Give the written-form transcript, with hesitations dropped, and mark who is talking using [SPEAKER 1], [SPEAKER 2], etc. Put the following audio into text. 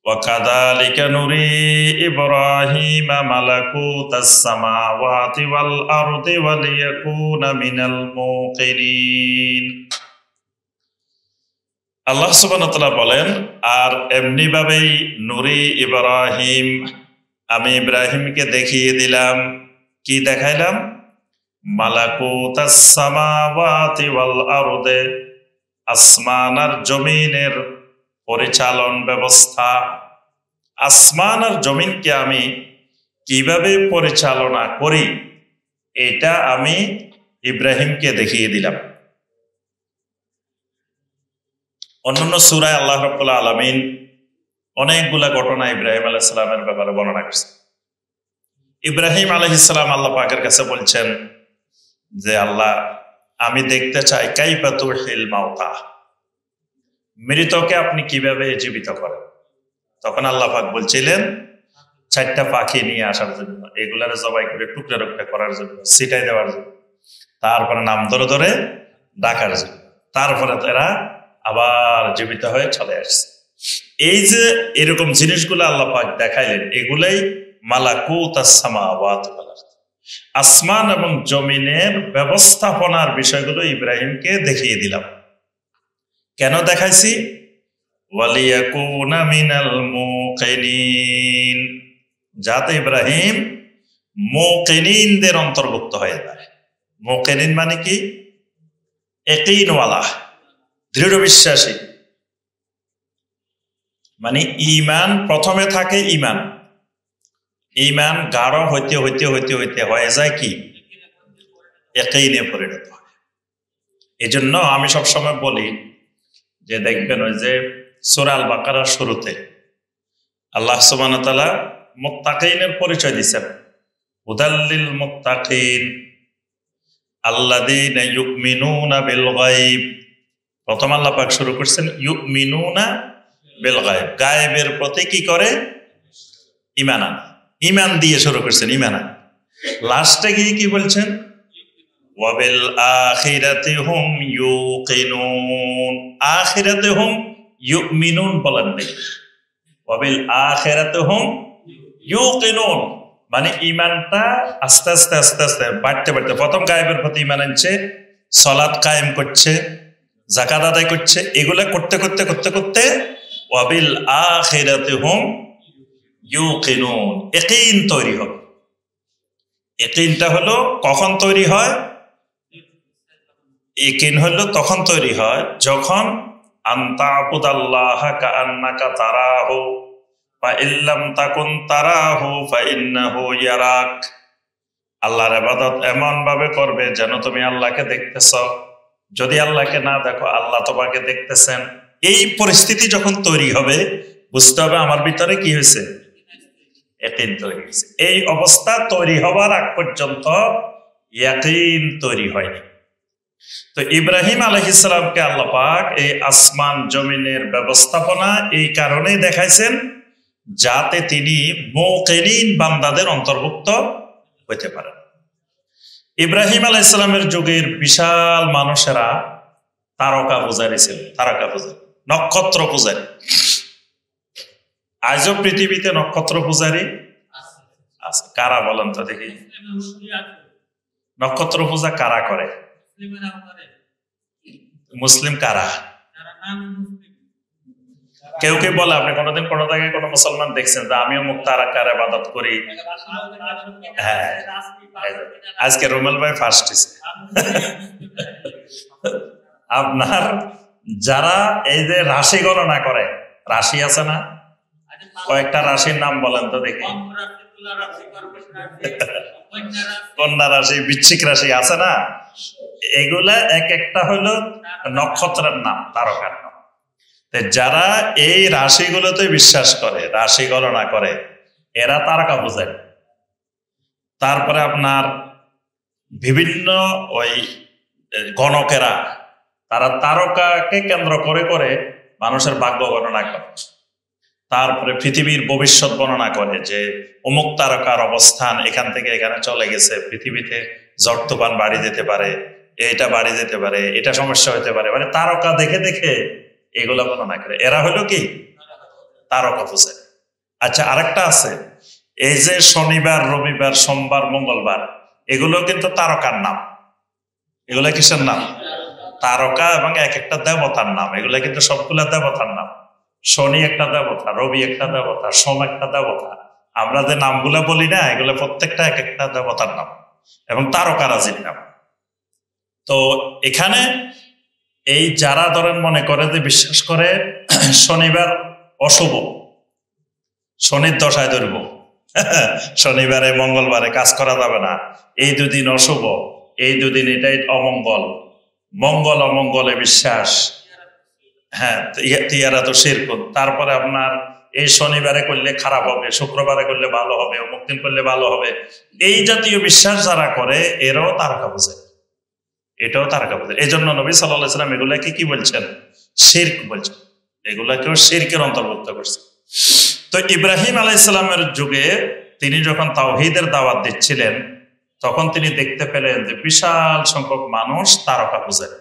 [SPEAKER 1] وكذلك نري إبراهيم ملكوت السماوات والأرض وليكون من الموقنين আল্লাহ সুবহানাহু ওয়া তাআলা বলেন, আর এমনি ভাবেই নুরি ইব্রাহিম, আমি ইব্রাহিমকে দেখিয়ে দিলাম। কি দেখাইলাম? মালাকুতাস সামাওয়াতি ওয়াল আরদে, আসমান আর জমিনের পরিচালন ব্যবস্থা। আসমান আর জমিনকে আমি কিভাবে পরিচালনা করি, এটা আমি ইব্রাহিমকে দেখিয়ে দিলাম। অন্যান্য সূরায় আল্লাহ রাব্বুল আলামিন অনেকগুলা ঘটনা ইব্রাহিম আলাইহিস সালামের ব্যাপারে বর্ণনা করেছেন। ইব্রাহিম আলাইহিস সালাম আল্লাহ পাকের কাছে বলছেন যে, আল্লাহ, আমি দেখতে চাই কাইফা তুহিল মাউতা, মৃতকে আপনি কিভাবে জীবিত করেন। তখন আল্লাহ পাক বলছিলেন 4টা পাখি নিয়ে আসার জন্য, এগুলারে জবাই করে টুকরা টুকরা করার জন্য, ছিটাই দেওয়ার জন্য, তারপরে নাম ধরে ধরে ডাকার জন্য, তারপরে এরা আবার জীবিত হয়ে চলে আসছে। এই যে এরকম জিনিসগুলো আল্লাহ পাক দেখাইলেন, এগুলাই মালাকুতাস সামাওয়াতি ওয়াল আরদ, আসমান এবং জমিনের ব্যবস্থাপনার বিষয়গুলো ইব্রাহিমকে দেখিয়ে দিলাম। কেন দেখাইছি? ওয়ালিয়াকুনা মিনাল মুকিনিন, যাতে ইব্রাহিম মুকিনিনদের অন্তর্ভুক্ত হয়ে যায়। মুকিনিন মানে কি? ইয়াকিনওয়ালা, দৃঢ় বিশ্বাসী। মানে ঈমান প্রথমে থাকে, ঈমান গাঢ় হইতে হইতে হইতে হইতে হয়ে যায় কি? ইয়াকিনে পরিণত হয়। এজন্য আমি সবসময় বলি যে, দেখবেন ওই যে সূরা আল বাকারার শুরুতে আল্লাহ সুবহানাহু ওয়া তাআলা মুত্তাকিনের পরিচয় দিয়েছেন। হুদাল্লিল মুত্তাকিন আল্লাযীনা ইউমিনুনা বিল গায়ব। প্রথম আল্লাহ পাক শুরু করছেন ইউমিনুনা বিল গায়ব, গায়েবের প্রতি কি করে? ঈমান আনে। ঈমান দিয়ে শুরু করছেন, ঈমান আনে। লাস্টে গিয়ে কি বলছেন? ওয়াবিল আখিরাতি হুম ইউকিনুন। আখিরাতে হুম ইউমিনুন বলেন নাই, ওয়াবিল আখিরাতি হুম ইউকিনুন। মানে ঈমানটা আস্তে আস্তে আস্তে আস্তে বাড়তে বাড়তে, প্রথম গায়েবের প্রতি ঈমান আনছে, সালাত কায়েম করছে, যাকাত আদায় করছে, এগুলা করতে করতে করতে করতে ওয়াবিল আখিরাতি হুম ইউকিনুন, ইয়াকিন তৈরি হবে। ইয়াকিনটা হলো কখন তৈরি হয়? ইয়াকিন হলো তখন তৈরি হয় যখন আনতা আবুদাল্লাহা কাআন্নাকা তারাহু ফা ইল্লাম তাকুন তারাহু ফা ইন্নাহু ইয়ারাক। আল্লাহর ইবাদত এমন ভাবে করবে যেন তুমি আল্লাহকে দেখতেছ, যদি আল্লাহকে না দেখো আল্লাহ তোমাকে দেখতেছেন। এই পরিস্থিতি যখন তৈরি হবে, বুঝতে হবে আমার ভিতরে কি হয়েছে? ইয়াকিন তৈরি হয়েছে। এই অবস্থা তৈরি হবার আগ পর্যন্ত ইয়াকিন তৈরি হয়নি। তো ইব্রাহিম আলাইহিস সালামকে আল্লাহ পাক এই আসমান জমিনের ব্যবস্থাপনা এই কারণেই দেখাইছেন যাতে তিনি মুকিনিন বান্দাদের অন্তর্ভুক্ত হইতে পারেন। ইব্রাহিম আলাইহিস সালামের যুগের বিশাল মানুষেরা তারকা পূজারী ছিল, তারকা পূজারী, নক্ষত্র পূজারী। আজও পৃথিবীতে নক্ষত্র পূজারী আছে। কারা বলেন তো দেখি? নক্ষত্র পূজা কারা করে? মুসলিম কারা? কেউ কেউ বলে, আপনি কোনোদিন কোনো জায়গায় কোনো মুসলমান দেখছেন যে আমিও মুখ তারাকার ইবাদত করি? হ্যাঁ, আজকে রুমেল ভাই ফার্স্ট হইছে। আপনার যারা এই যে রাশি গণনা করে, রাশি আছে না, কয়েকটা রাশির নাম বলেন তো দেখি। কন্যা রাশি, বৃশ্চিক রাশি আছে না, এগুলা এক একটা হলো নক্ষত্রের নাম, তারকার নাম। যারা এই রাশিগুলোতে বিশ্বাস করে, রাশি গণনা করে, এরা তারকা পূজারী। তারপরে আপনার বিভিন্ন ওই গণকেরা, তারা তারকাকে কেন্দ্র করে করে মানুষের ভাগ্য গণনা করে। তারপরে পৃথিবীর ভবিষ্যৎ বর্ণনা করে যে অমুক তারকার অবস্থান এখান থেকে এখানে চলে গেছে, পৃথিবীতে ঝড় তুফান বাড়ি যেতে পারে, এটা বাড়ি যেতে পারে, এটা সমস্যা হতে পারে। মানে তারকা দেখে দেখে এগুলো বর্ণনা করে। এরা হলো কি? তারকা পূজা। আচ্ছা, আরেকটা আছে, এই যে শনিবার, রবিবার, সোমবার, মঙ্গলবার, এগুলো কিন্তু তারকার নাম। এগুলো কিসের নাম? তারকা, এবং এক একটা দেবতার নাম। এগুলো কিন্তু সবগুলা দেবতার নাম। শনি একটা দেবতা, রবি একটা দেবতা, সোম একটা দেবতা। আমরা যে নামগুলো বলি না, এগুলো প্রত্যেকটা এক একটা দেবতার নাম এবং তারকারাজির নাম। তো এখানে এই যারা ধরেন মনে করে যে বিশ্বাস করে শনিবার অশুভ, শনির দশায় ধরব, শনিবারে মঙ্গলবারে কাজ করা যাবে না, এই দুদিন অশুভ, এই দুদিন এটাই অমঙ্গল, মঙ্গল অমঙ্গলে বিশ্বাস, হ্যাঁ তিয়ারা তো শিরকুন, তারপরে আপনার এই শনিবারে করলে খারাপ হবে, শুক্রবারে করলে ভালো হবে, অমুক দিন করলে ভালো হবে, এই জাতীয় বিশ্বাস যারা করে এরাও তারকা পূজা, এটাও তারকা পূজা। এই জন্য নবী সাল্লাল্লাহু আলাইহি ওয়াসাল্লাম এগুলাকে কি বলছেন? শিরক বলছেন, এগুলাকেও শিরকের অন্তর্ভুক্ত করছে। তো ইব্রাহিম আলাইহিস সালামের যুগে তিনি যখন তাওহীদের দাওয়াত দিচ্ছিলেন, তখন তিনি দেখতে পেলেন যে বিশাল সংখ্যক মানুষ তারকা পূজায়।